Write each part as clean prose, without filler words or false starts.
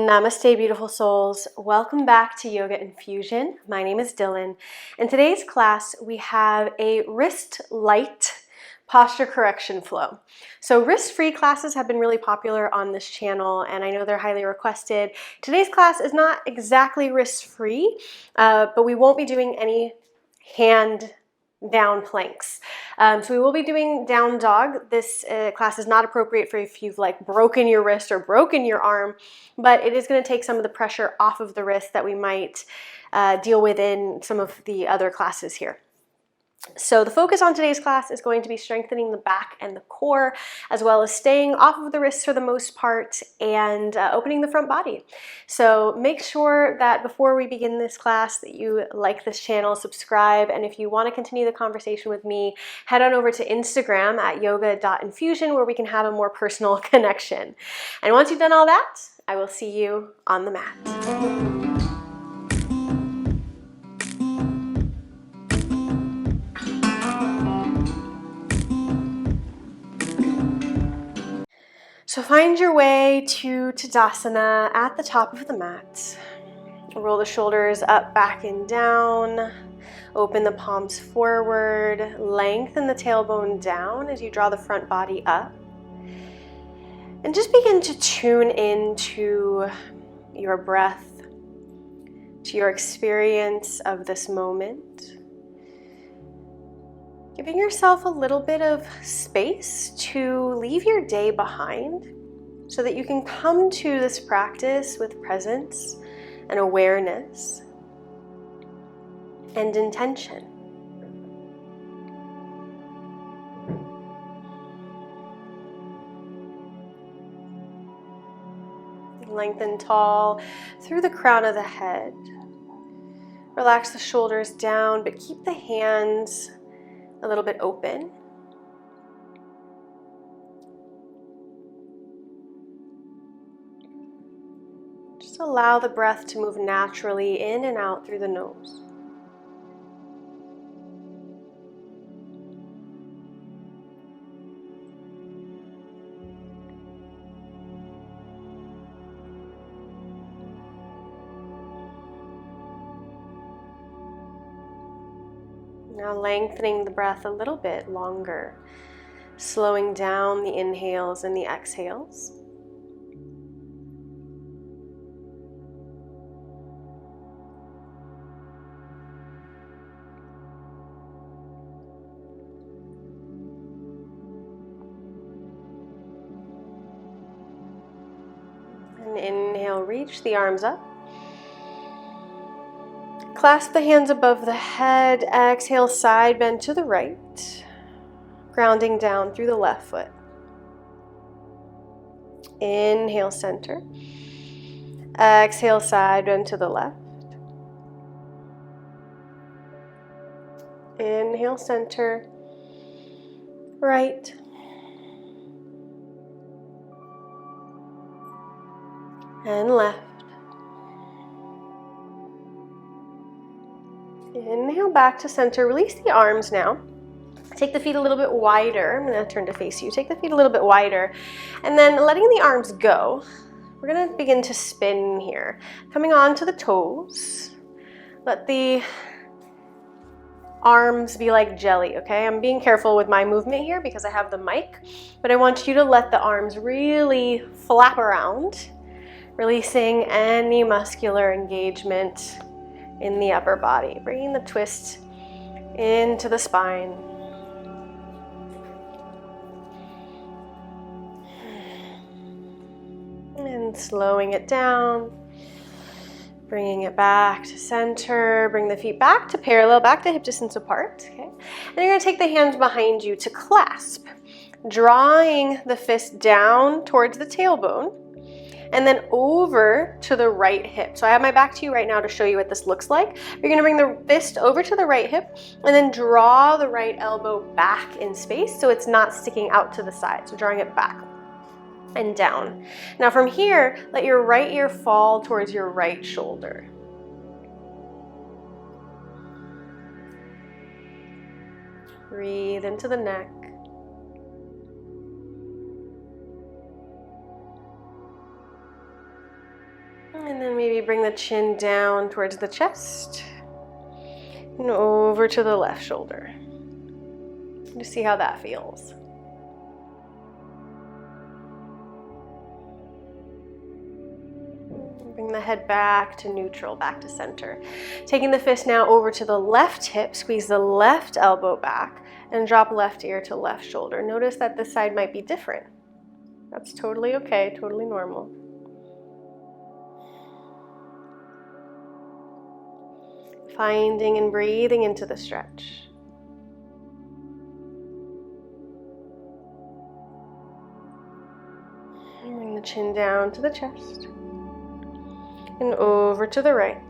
Namaste, beautiful souls. Welcome back to Yoga Infusion. My name is Dylan. In today's class, we have a wrist-lite posture correction flow. So wrist-free classes have been really popular on this channel, and I know they're highly requested. Today's class is not exactly wrist-free, but we won't be doing any hand down planks. So we will be doing down dog. This class is not appropriate for if you've broken your wrist or broken your arm, but it is going to take some of the pressure off of the wrist that we might deal with in some of the other classes here. So the focus on today's class is going to be strengthening the back and the core, as well as staying off of the wrists for the most part and opening the front body. So make sure that before we begin this class that you like this channel, subscribe, and if you want to continue the conversation with me, head on over to Instagram at yoga.infusion where we can have a more personal connection. And once you've done all that, I will see you on the mat. So find your way to Tadasana at the top of the mat. Roll the shoulders up, back, and down. Open the palms forward. Lengthen the tailbone down as you draw the front body up. And just begin to tune into your breath, to your experience of this moment. Giving yourself a little bit of space to leave your day behind so that you can come to this practice with presence and awareness and intention. Lengthen tall through the crown of the head. Relax the shoulders down, but keep the hands a little bit open. Just allow the breath to move naturally in and out through the nose. Now lengthening the breath a little bit longer, slowing down the inhales and the exhales. And inhale, reach the arms up. Clasp the hands above the head. Exhale, side bend to the right. Grounding down through the left foot. Inhale, center. Exhale, side bend to the left. Inhale, center. Right. And left. Inhale back to center. Release the arms now. Take the feet a little bit wider. I'm going to turn to face you. Take the feet a little bit wider. And then letting the arms go, we're going to begin to spin here. Coming on to the toes. Let the arms be like jelly, okay? I'm being careful with my movement here because I have the mic, but I want you to let the arms really flap around, releasing any muscular engagement in the upper body, bringing the twist into the spine. And slowing it down, bringing it back to center, bring the feet back to parallel, back to hip distance apart, okay? And you're gonna take the hands behind you to clasp, drawing the fist down towards the tailbone, and then over to the right hip. So I have my back to you right now to show you what this looks like. You're gonna bring the fist over to the right hip and then draw the right elbow back in space so it's not sticking out to the side. So drawing it back and down. Now from here, let your right ear fall towards your right shoulder. Breathe into the neck. And then maybe bring the chin down towards the chest and over to the left shoulder. Just see how that feels. Bring the head back to neutral, back to center. Taking the fist now over to the left hip, squeeze the left elbow back and drop left ear to left shoulder. Notice that this side might be different. That's totally okay, totally normal. Finding and breathing into the stretch. Bring the chin down to the chest and over to the right.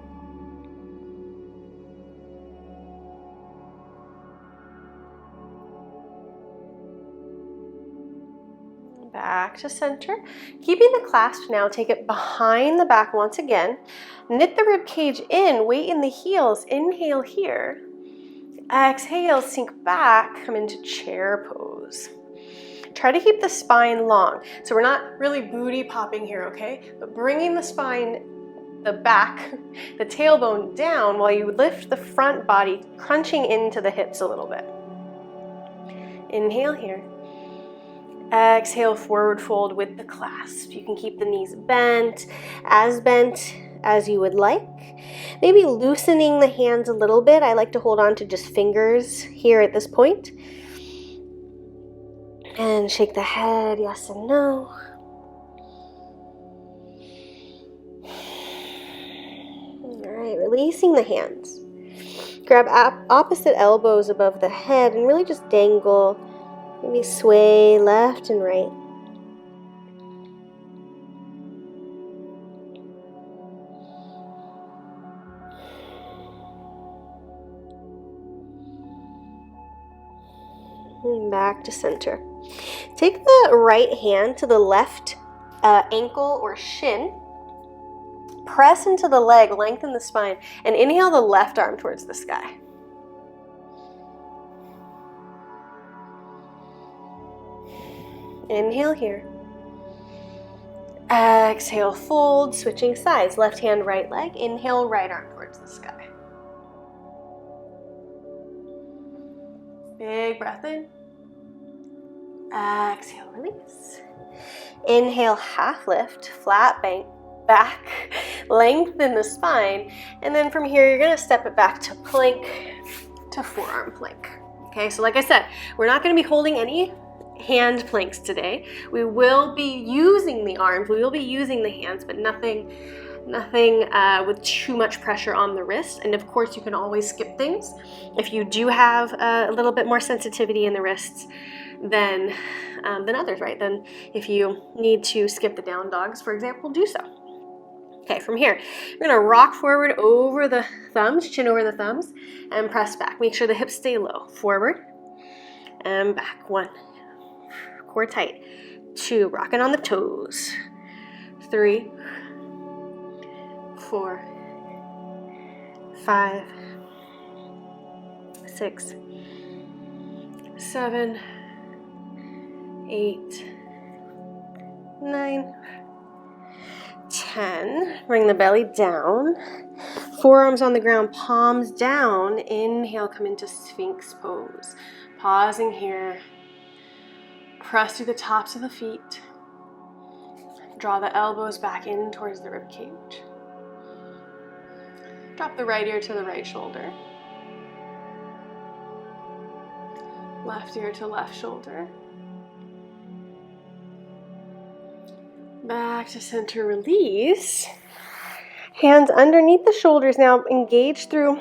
Back to center. Keeping the clasp now, take it behind the back once again. Knit the rib cage in, weight in the heels. Inhale here. Exhale, sink back, come into chair pose. Try to keep the spine long. So we're not really booty popping here, okay? But bringing the spine, the back, the tailbone down while you lift the front body, crunching into the hips a little bit. Inhale here. Exhale, forward fold with the clasp. You can keep the knees bent as you would like. Maybe loosening the hands a little bit. I like to hold on to just fingers here at this point. And shake the head, yes and no. All right, releasing the hands. Grab opposite elbows above the head and really just dangle. Maybe sway left and right. And back to center. Take the right hand to the left ankle or shin. Press into the leg, lengthen the spine, and inhale the left arm towards the sky. Inhale here. Exhale, fold, switching sides. Left hand, right leg. Inhale, right arm towards the sky. Big breath in. Exhale, release. Inhale, half lift, flat back, lengthen the spine. And then from here, you're gonna step it back to plank, to forearm plank. Okay, so like I said, we're not gonna be holding any hand planks today. We will be using the arms, we will be using the hands, but nothing with too much pressure on the wrist. And of course, you can always skip things. If you do have a little bit more sensitivity in the wrists than others, right? Then if you need to skip the down dogs, for example, do so. Okay, from here, you're gonna rock forward over the thumbs, chin over the thumbs, and press back. Make sure the hips stay low. Forward and back. 1. Core tight. 2. Rocking on the toes. 3. 4. 5. 6. 7. 8. 9. 10. Bring the belly down. Forearms on the ground, palms down. Inhale, come into Sphinx pose. Pausing here. Press through the tops of the feet. Draw the elbows back in towards the rib cage. Drop the right ear to the right shoulder. Left ear to left shoulder. Back to center, release. Hands underneath the shoulders now, engage through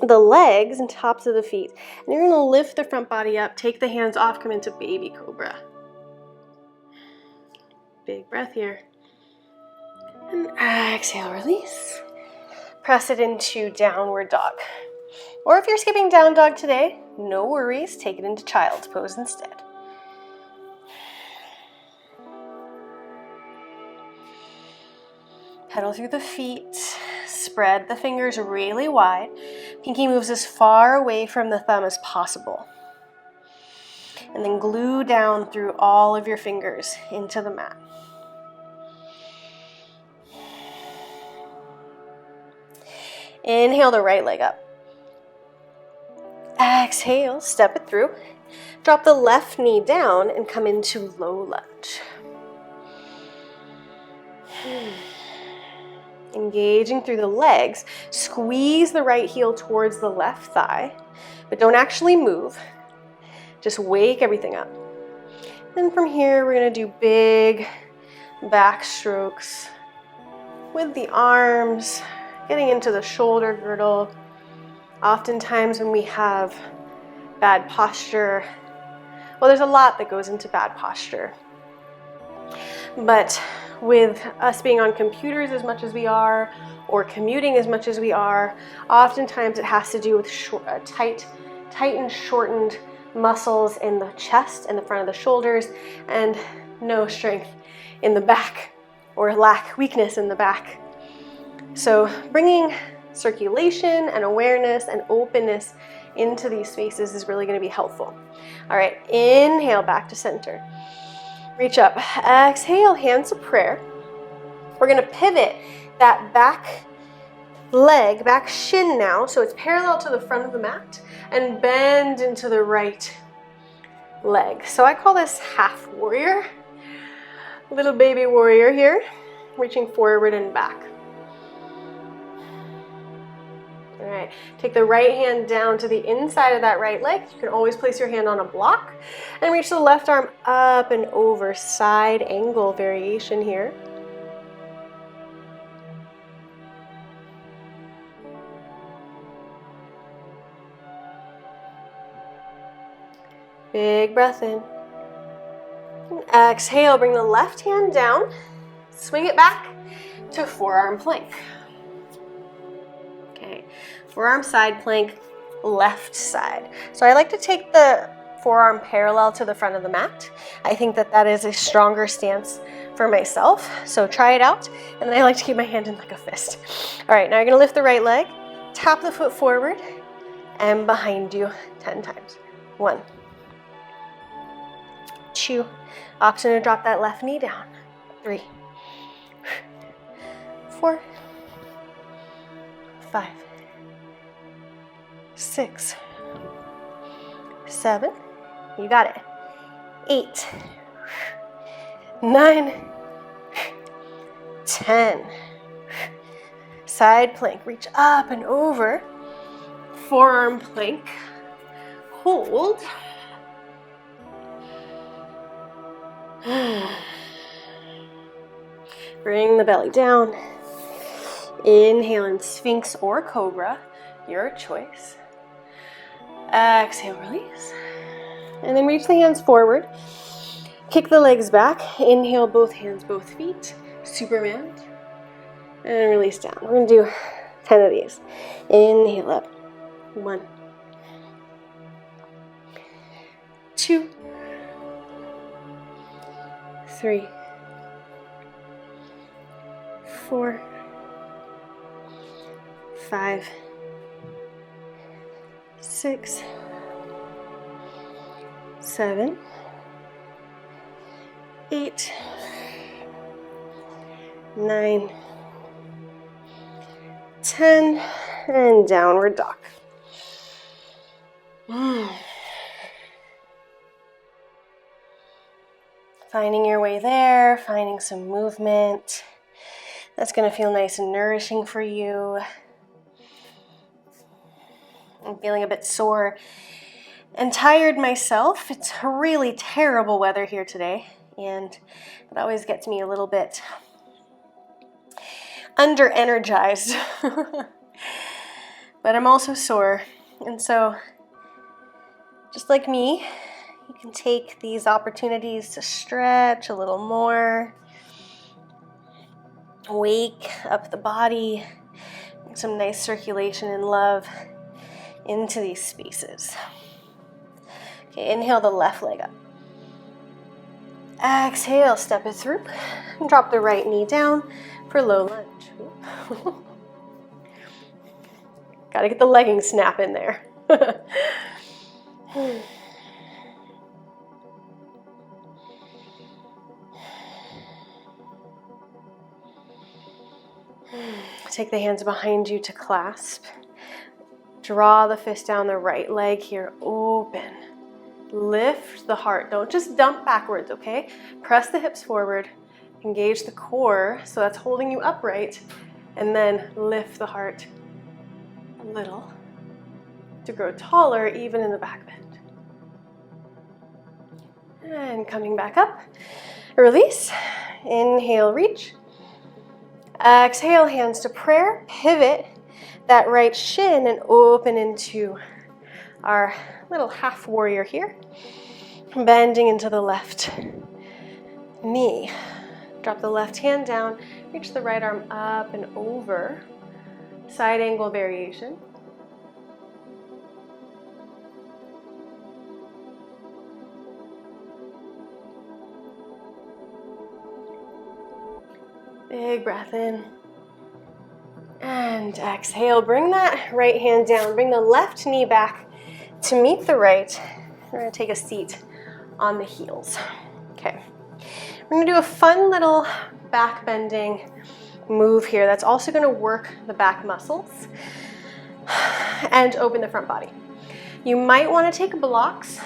the legs and tops of the feet. And you're gonna lift the front body up, take the hands off, come into baby cobra. Big breath here. And exhale, release. Press it into downward dog. Or if you're skipping down dog today, no worries, take it into child's pose instead. Pedal through the feet, spread the fingers really wide. Pinky moves as far away from the thumb as possible. And then glue down through all of your fingers into the mat. Inhale the right leg up. Exhale, step it through. Drop the left knee down and come into low lunge. Engaging through the legs, squeeze the right heel towards the left thigh, but don't actually move. Just wake everything up. Then from here, we're gonna do big back strokes with the arms, getting into the shoulder girdle. Oftentimes when we have bad posture, well, there's a lot that goes into bad posture. But with us being on computers as much as we are, or commuting as much as we are, oftentimes it has to do with tight and shortened muscles in the chest and the front of the shoulders, and no strength in the back, or weakness in the back. So bringing circulation and awareness and openness into these spaces is really going to be helpful. All right, inhale back to center. Reach up. Exhale, hands to prayer. We're going to pivot that back leg, back shin now, so it's parallel to the front of the mat, and bend into the right leg. So I call this half warrior. Little baby warrior here, reaching forward and back. All right, take the right hand down to the inside of that right leg. You can always place your hand on a block and reach the left arm up and over, side angle variation here. Big breath in. And exhale, bring the left hand down, swing it back to forearm plank. Okay, forearm side plank, left side. So I like to take the forearm parallel to the front of the mat. I think that that is a stronger stance for myself. So try it out. And then I like to keep my hand in like a fist. All right, now you're gonna lift the right leg, tap the foot forward and behind you 10 times. 1, 2, option to drop that left knee down. 3, 4, 5, 6, 7, you got it. 8, 9, 10. Side plank, reach up and over. Forearm plank, hold. Bring the belly down. Inhale in Sphinx or Cobra, your choice. Exhale, release. And then reach the hands forward. Kick the legs back. Inhale, both hands, both feet. Superman. And release down. We're going to do 10 of these. Inhale up. 1, 2, 3, 4, 5, 6, 7, 8, 9, 10, and downward dog. Finding your way there, finding some movement. That's going to feel nice and nourishing for you. I'm feeling a bit sore and tired myself. It's really terrible weather here today, and it always gets me a little bit under-energized. But I'm also sore, and so just like me, you can take these opportunities to stretch a little more, wake up the body, make some nice circulation and love into these spaces. Okay, inhale the left leg up. Exhale, step it through, and drop the right knee down for low lunge. Gotta get the legging snap in there. Take the hands behind you to clasp. Draw the fist down the right leg here, open. Lift the heart, don't just dump backwards, okay? Press the hips forward, engage the core, so that's holding you upright, and then lift the heart a little to grow taller even in the back bend. And coming back up, release, inhale, reach. Exhale, hands to prayer, pivot that right shin and open into our little half warrior here. Bending into the left knee. Drop the left hand down, reach the right arm up and over. Side angle variation. Big breath in. And exhale, bring that right hand down. Bring the left knee back to meet the right. We're gonna take a seat on the heels. Okay, we're gonna do a fun little back bending move here that's also gonna work the back muscles and open the front body. You might wanna take blocks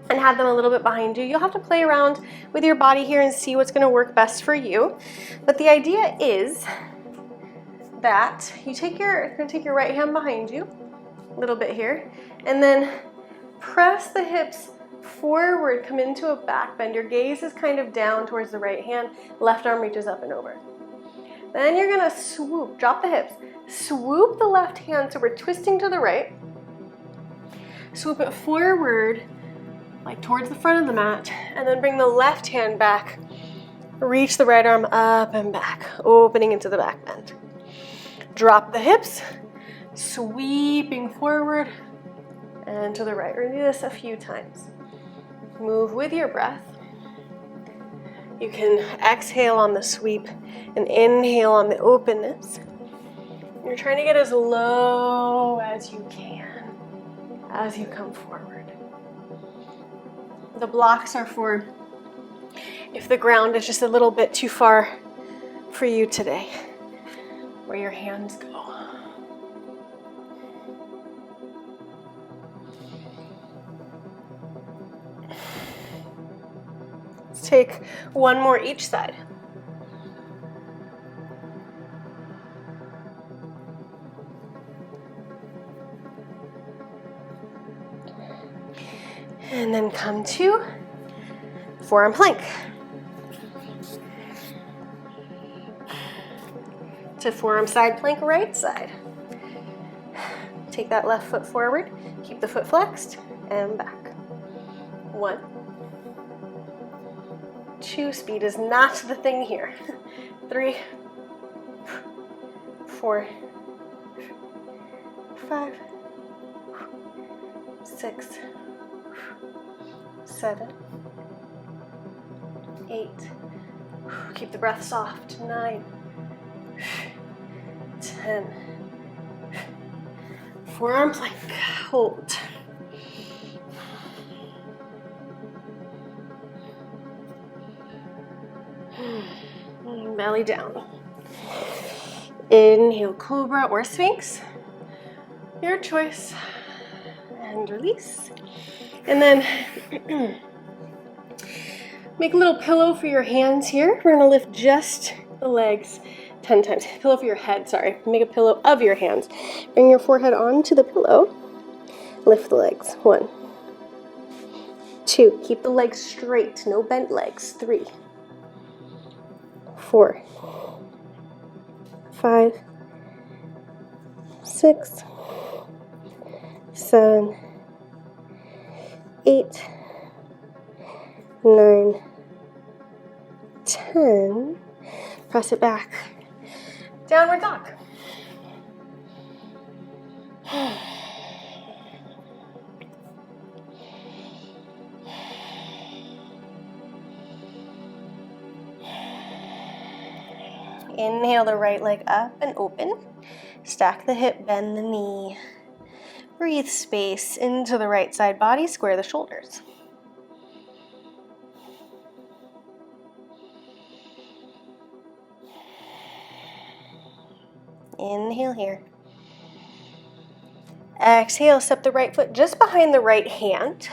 and have them a little bit behind you. You'll have to play around with your body here and see what's gonna work best for you. But the idea is that you're gonna take your right hand behind you, a little bit here, and then press the hips forward, come into a back bend. Your gaze is kind of down towards the right hand, left arm reaches up and over. Then you're gonna swoop, drop the hips, swoop the left hand, so we're twisting to the right, swoop it forward, like towards the front of the mat, and then bring the left hand back, reach the right arm up and back, opening into the back bend. Drop the hips, sweeping forward and to the right. We're gonna do this a few times. Move with your breath. You can exhale on the sweep and inhale on the openness. You're trying to get as low as you can as you come forward. The blocks are for if the ground is just a little bit too far for you today, where your hands go. Let's take one more each side. And then come to forearm plank. To forearm side plank, right side. Take that left foot forward, keep the foot flexed, and back. 1, 2, speed is not the thing here. 3, 4, 5, 6, 7, 8, keep the breath soft, 9, 10, forearm plank, hold. Belly down. Inhale, cobra or sphinx, your choice, and release. And then make a little pillow for your hands here. We're gonna lift just the legs 10 times. Pillow for your head, sorry. Make a pillow of your hands. Bring your forehead onto the pillow. Lift the legs. 1, 2, keep the legs straight, no bent legs. 3, 4, 5, 6, 7, 8, 9, 10. Press it back. Downward dog. Inhale the right leg up and open. Stack the hip, bend the knee. Breathe space into the right side body, square the shoulders. Inhale here. Exhale, step the right foot just behind the right hand.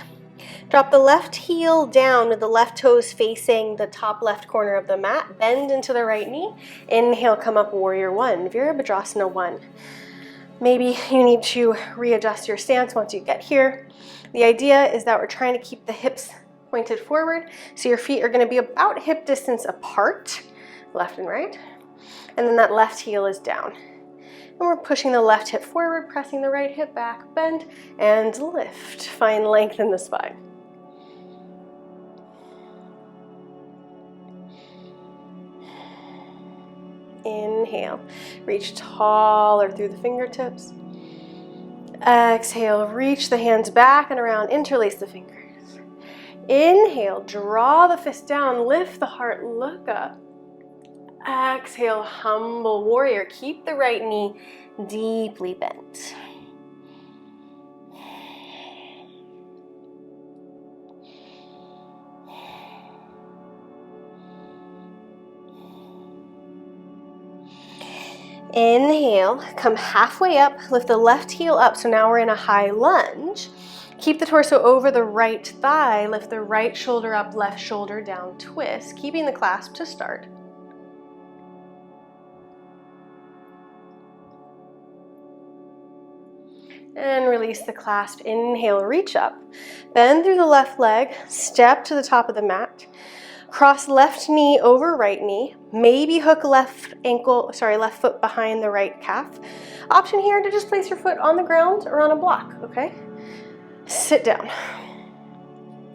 Drop the left heel down with the left toes facing the top left corner of the mat. Bend into the right knee. Inhale, come up, warrior one, Virabhadrasana one. Maybe you need to readjust your stance once you get here. The idea is that we're trying to keep the hips pointed forward, so your feet are going to be about hip distance apart, left and right, and then that left heel is down. And we're pushing the left hip forward, pressing the right hip back, bend, and lift. Find length in the spine. Inhale, reach taller through the fingertips. Exhale, reach the hands back and around, interlace the fingers. Inhale, draw the fist down, lift the heart, look up. Exhale, humble warrior. Keep the right knee deeply bent. Inhale, come halfway up, lift the left heel up, so now we're in a high lunge. Keep the torso over the right thigh, lift the right shoulder up, left shoulder down, twist, keeping the clasp to start. And release the clasp. Inhale, reach up. Bend through the left leg, step to the top of the mat. Cross left knee over right knee. Maybe hook left foot behind the right calf. Option here to just place your foot on the ground or on a block, okay? Sit down.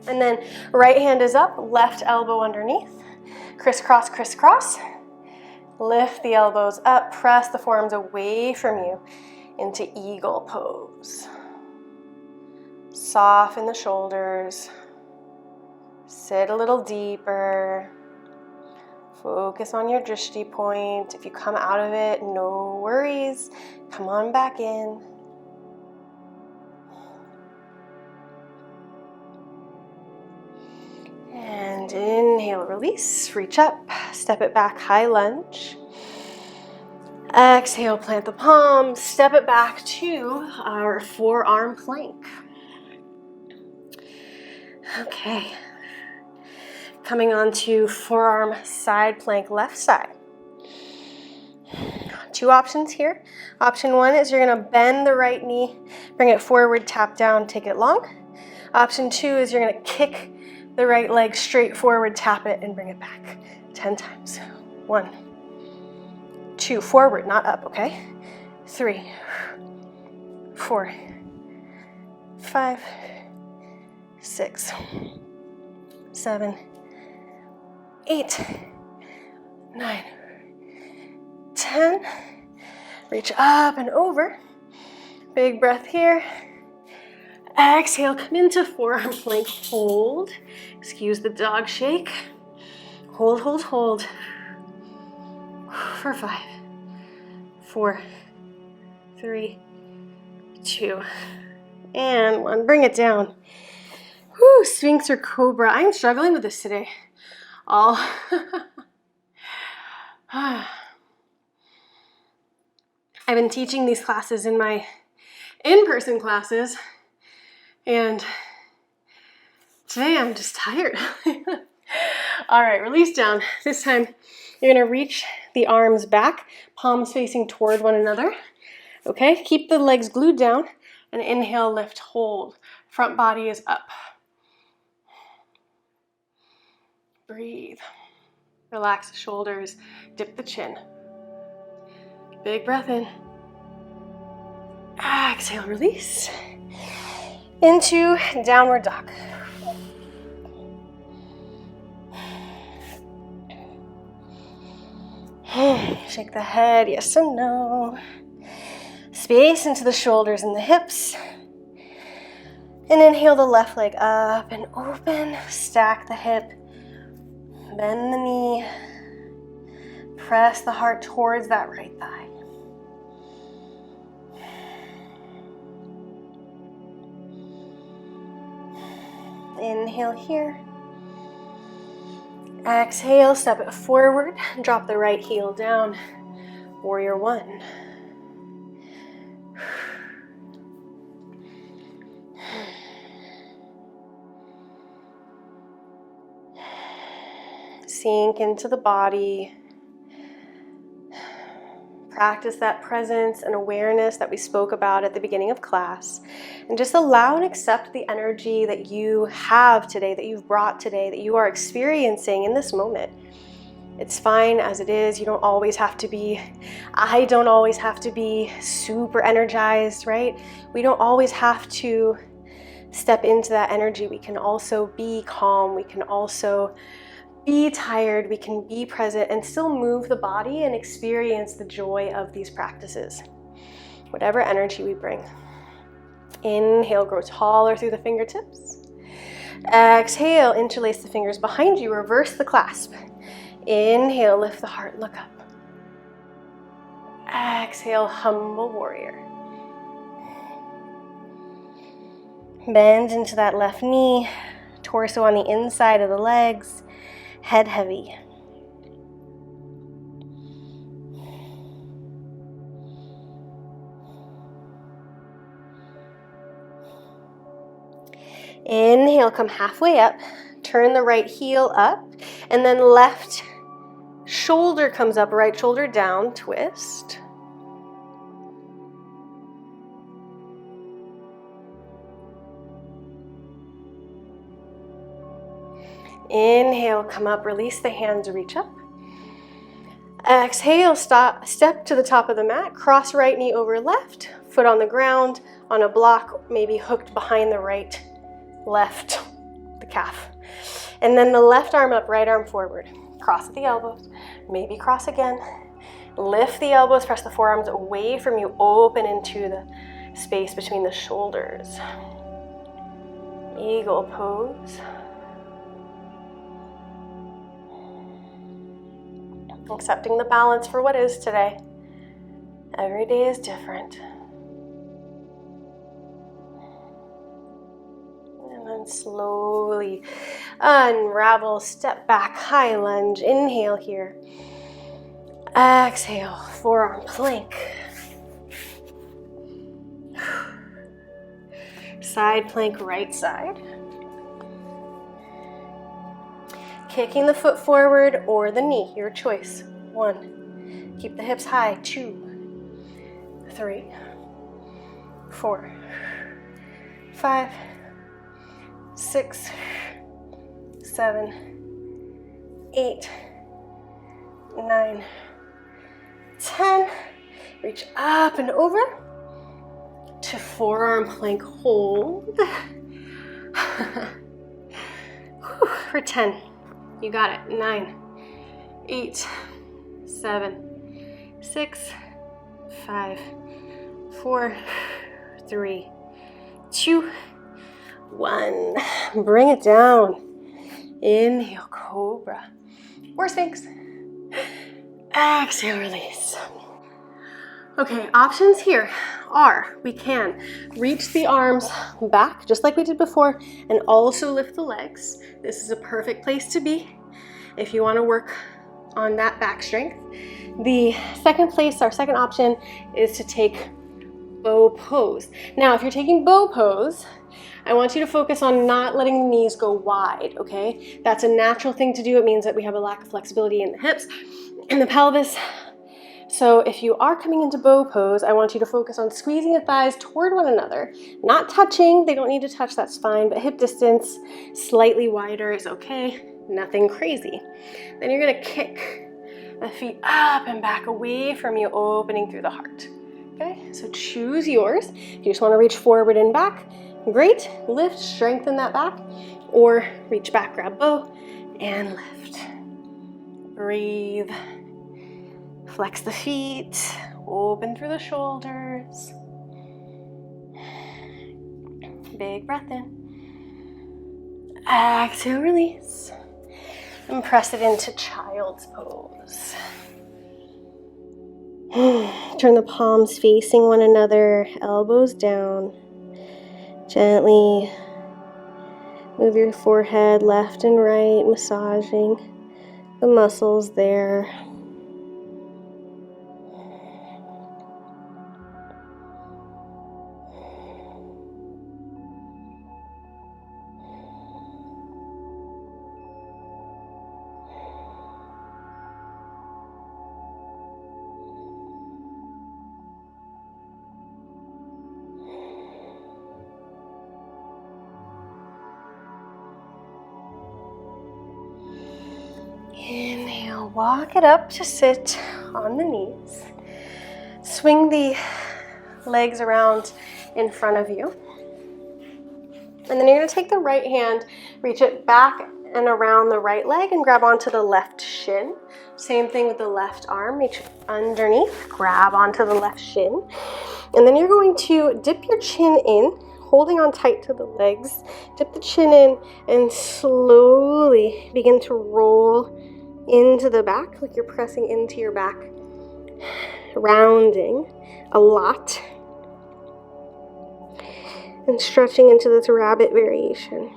And then right hand is up, left elbow underneath. Crisscross, crisscross. Lift the elbows up, press the forearms away from you into eagle pose. Soften the shoulders. Sit a little deeper. Focus on your drishti point. If you come out of it, no worries. Come on back in. And inhale, release, reach up, step it back, high lunge. Exhale, plant the palms, step it back to our forearm plank. Okay. Coming on to forearm side plank, left side. Two options here. Option one is you're gonna bend the right knee, bring it forward, tap down, take it long. Option two is you're gonna kick the right leg straight forward, tap it, and bring it back 10 times. 1, 2, forward, not up, okay? 3, 4, 5, 6, 7, 8, 9, 10. Reach up and over. Big breath here. Exhale, come into forearm plank, hold. Excuse the dog shake. Hold, hold, hold. For 5, 4, 3, 2, and 1. Bring it down. Whew, Sphinx or Cobra. I'm struggling with this today. I've been teaching these classes in my in-person classes, and today I'm just tired. All right, release down. This time you're gonna reach the arms back, palms facing toward one another. Okay, keep the legs glued down, and inhale, lift, hold. Front body is up. Breathe. Relax the shoulders, dip the chin. Big breath in. Exhale, release. Into downward dog. Shake the head, yes and no. Space into the shoulders and the hips. And inhale the left leg up and open. Stack the hip. Bend the knee. Press the heart towards that right thigh. Inhale here. Exhale, step it forward. Drop the right heel down. Warrior one. sink into the body. Practice that presence and awareness that we spoke about at the beginning of class. And just allow and accept the energy that you have today, that you've brought today, that you are experiencing in this moment. It's fine as it is. You don't always have to be, I don't always have to be super energized, right? We don't always have to step into that energy. We can also be calm. We can also be tired. We can be present and still move the body and experience the joy of these practices, whatever energy we bring. Inhale, grow taller through the fingertips. Exhale, interlace the fingers behind you, reverse the clasp. Inhale, lift the heart, look up. Exhale, humble warrior. Bend into that left knee, torso on the inside of the legs, head heavy. Inhale, come halfway up, turn the right heel up, and then left shoulder comes up, right shoulder down, twist. Inhale, come up, release the hands, reach up. Exhale, step to the top of the mat, cross right knee over left, foot on the ground, on a block, maybe hooked behind the right, left, the calf. And then the left arm up, right arm forward. Cross at the elbows, maybe cross again. Lift the elbows, press the forearms away from you, open into the space between the shoulders. Eagle pose. Accepting the balance for what is today. Every day is different. And then slowly unravel, step back, high lunge. Inhale here. Exhale, forearm plank. Side plank, right side. Kicking the foot forward or the knee, your choice. 1. Keep the hips high. 2, 3, 4, 5, 6, 7, 8, 9, 10. Reach up and over to forearm plank hold. For 10. You got it. 9, 8, 7, 6, 5, 4, 3, 2, 1. Bring it down. Inhale, cobra or sphinx. Exhale, release. Okay, options here are we can reach the arms back just like we did before and also lift the legs. This is a perfect place to be if you want to work on that back strength. The second place, our second option, is to take bow pose. Now, if you're taking bow pose, I want you to focus on not letting the knees go wide, okay? That's a natural thing to do. It means that we have a lack of flexibility in the hips and the pelvis. So if you are coming into bow pose, I want you to focus on squeezing the thighs toward one another, not touching. They don't need to touch, that's fine, but hip distance slightly wider is okay, nothing crazy. Then you're gonna kick the feet up and back away from you, opening through the heart. Okay, so choose yours. If you just wanna reach forward and back, great. Lift, strengthen that back, or reach back, grab bow, and lift. Breathe. Flex the feet, open through the shoulders. Big breath in. Exhale, release. And press it into child's pose. Turn the palms facing one another, elbows down. Gently move your forehead left and right, massaging the muscles there. walk it up to sit on the knees. Swing the legs around in front of you. And then you're going to take the right hand, reach it back and around the right leg and grab onto the left shin. Same thing with the left arm, reach underneath, grab onto the left shin. And then you're going to dip your chin in, holding on tight to the legs. Dip the chin in and slowly begin to roll into the back, like you're pressing into your back, rounding a lot. And stretching into this rabbit variation.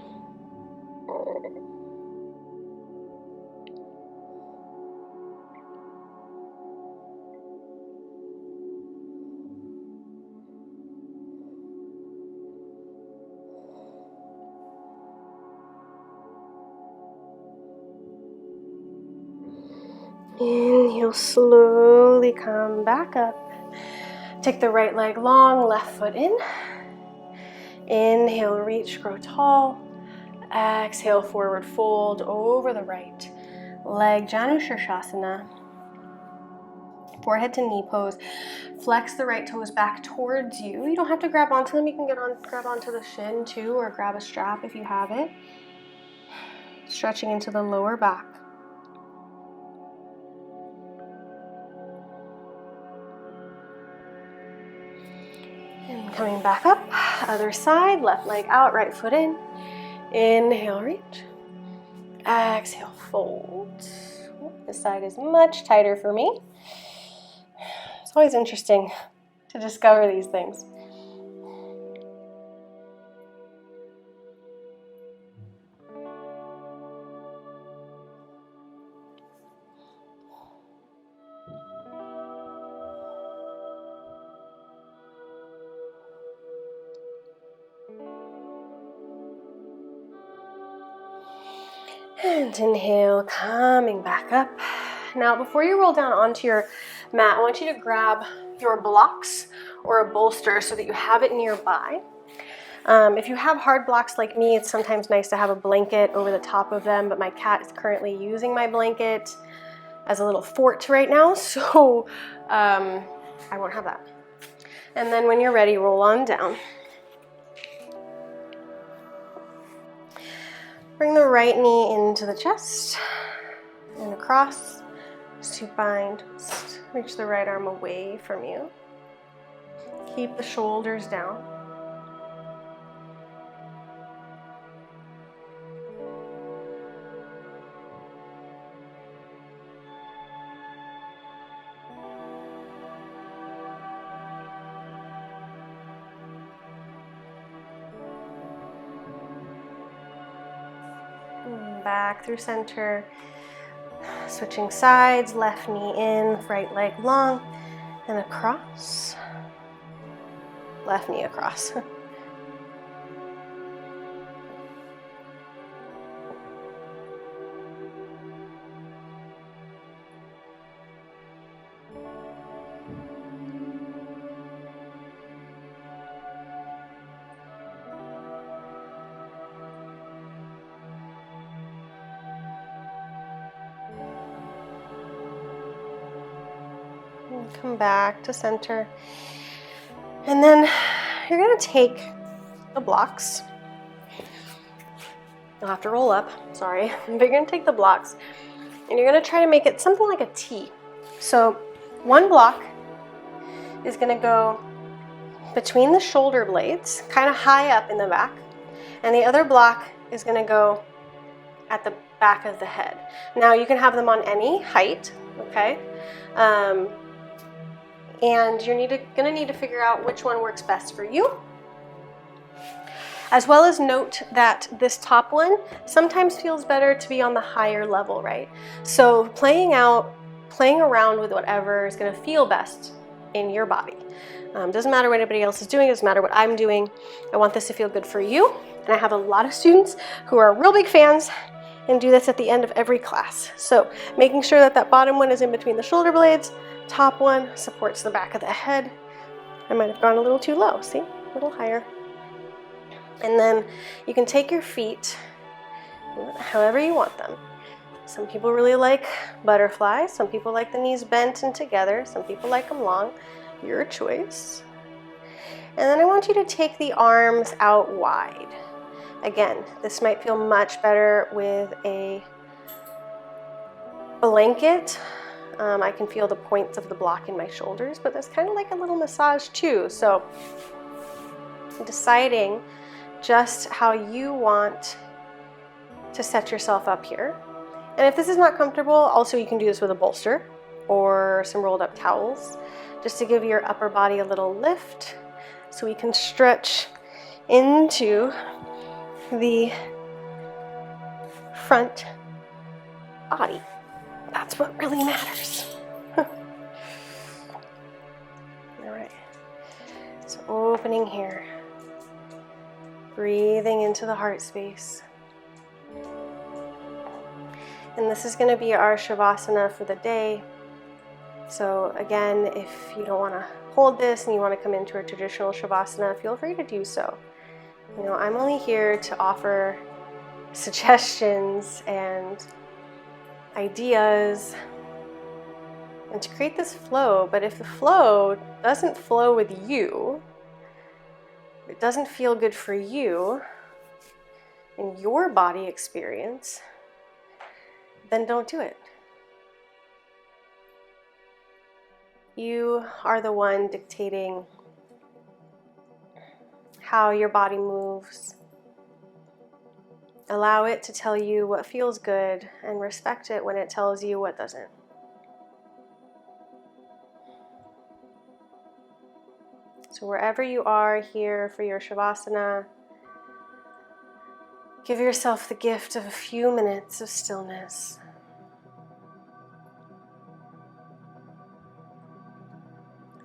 Inhale, slowly come back up. Take the right leg long, left foot in. Inhale, reach, grow tall. Exhale, forward fold over the right leg, Janu Shirshasana. Forehead to knee pose. Flex the right toes back towards you. You don't have to grab onto them. You can grab onto the shin too, or grab a strap if you have it. Stretching into the lower back. And coming back up, other side, left leg out, right foot in. Inhale, reach. Exhale, fold. This side is much tighter for me. It's always interesting to discover these things. And inhale, coming back up. Now, before you roll down onto your mat, I want you to grab your blocks or a bolster so that you have it nearby. If you have hard blocks like me, it's sometimes nice to have a blanket over the top of them, but my cat is currently using my blanket as a little fort right now, so I won't have that. And then when you're ready, roll on down. Bring the right knee into the chest and across, supine, just reach the right arm away from you. Keep the shoulders down. Back through center, switching sides, left knee in, right leg long, and across, left knee across. Come back to center. And then you're going to take the blocks. You'll have to roll up, sorry. But you're going to take the blocks and you're going to try to make it something like a T. So one block is going to go between the shoulder blades, kind of high up in the back. And the other block is going to go at the back of the head. Now you can have them on any height, okay? And you're going to need to figure out which one works best for you. As well as note that this top one sometimes feels better to be on the higher level, right? So playing around with whatever is going to feel best in your body. Doesn't matter what anybody else is doing, doesn't matter what I'm doing. I want this to feel good for you. And I have a lot of students who are real big fans and do this at the end of every class. So making sure that that bottom one is in between the shoulder blades, top one supports the back of the head. I might have gone a little too low, see? A little higher. And then you can take your feet however you want them. Some people really like butterflies. Some people like the knees bent and together. Some people like them long. Your choice. And then I want you to take the arms out wide. Again, this might feel much better with a blanket. I can feel the points of the block in my shoulders, but that's kind of like a little massage too. So deciding just how you want to set yourself up here. And if this is not comfortable, also you can do this with a bolster or some rolled up towels, just to give your upper body a little lift so we can stretch into the front body. That's what really matters. All right, so opening here, breathing into the heart space. And this is going to be our Shavasana for the day. So again, if you don't want to hold this and you want to come into a traditional Shavasana, feel free to do so. You know, I'm only here to offer suggestions and ideas and to create this flow. But if the flow doesn't flow with you, it doesn't feel good for you in your body experience, then don't do it. You are the one dictating how your body moves. Allow it to tell you what feels good and respect it when it tells you what doesn't. So wherever you are here for your Shavasana, give yourself the gift of a few minutes of stillness.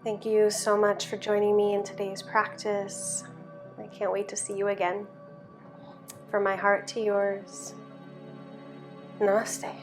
Thank you so much for joining me in today's practice. I can't wait to see you again. From my heart to yours, namaste.